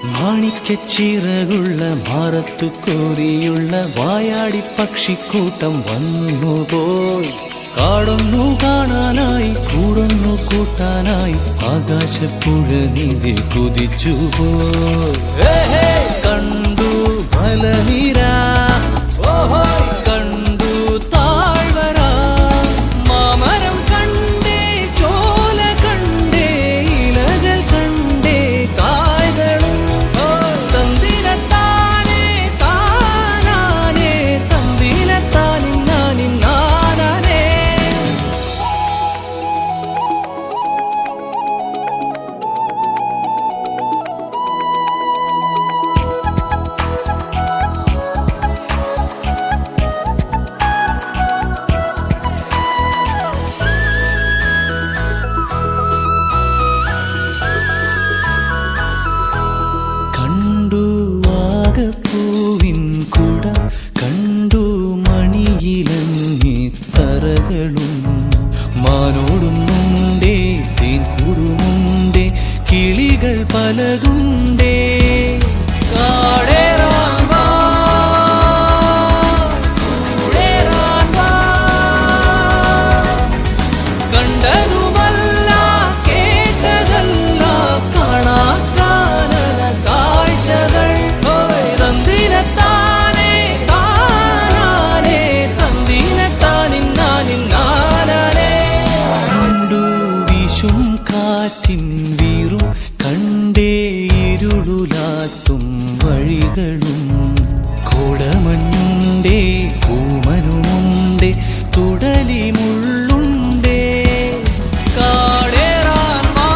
മാണിക്കച്ചിറകുള്ള മാറത്തു കോരിയുള്ള വായാടി പക്ഷിക്കൂട്ടം വന്നുപോയി. കാടൊന്നു കാണാനായി കൂടൊന്നു കൂട്ടാനായി ആകാശപ്പുഴ നീന്തി കുതിച്ചുപോയി. കണ്ടു മലനിര, കണ്ടു താഴ്വര, മാമരം കണ്ടേ, ചോല കണ്ടേ, ഇലകൾ കണ്ടേ, കായ്കളും തന്തിരത്താനേ താനാനേ, തന്തിരത്താനിന്നാനിൻ നാനാനേ. കണ്ടു വാഗപ്പൂവിൻ കുട, കണ്ടു മണിയിലങ്ങി തറകളും, മാനോടുന്നുണ്ടേ തേൻ കൂടുമുണ്ടേ, കിളികൾ പലതുണ്ടേ. കാടേറാൻ വാ, കൂടേറാൻ വാ. കണ്ടതുമല്ല കേട്ടതല്ല കാണാക്കാനന കാഴ്ചകൾ. തന്തിരത്താനേ താനാനേ, തന്തിരത്താനിന്നാനിൻ നാനാനേ. കണ്ടു വീശും കാറ്റിൻ വീറും, കണ്ടേ ഇരുളുലാത്തും വഴികളും, കോടമഞ്ഞുണ്ടേ പൂമനുമുണ്ടേ, തുടലി മുള്ളുണ്ടേ. കാടേറാൻ വാ,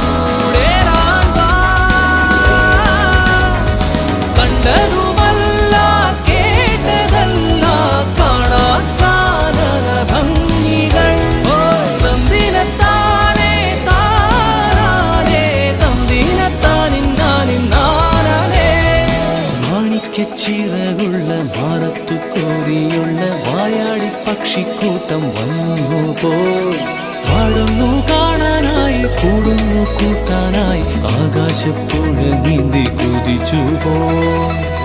കൂടേറാൻ വാ. കണ്ടതുമല്ല കേട്ടതല്ല കാണാക്കാനന ഭംഗികൾ. തന്തിരത്താനേ താനാനേ, തന്തിരത്താനിന്നാനിൻ നാനാനേ. മാണിക്കച്ചിറകുള്ള മാറത്തു കോരിയുള്ള വായാടി പക്ഷിക്കൂട്ടം വന്നുപോയി. പാടുന്നു കാണാനായി കൂടുന്നു കൂട്ടാനായി ആകാശപ്പുഴ നീന്തി കുതിച്ചുപോയി.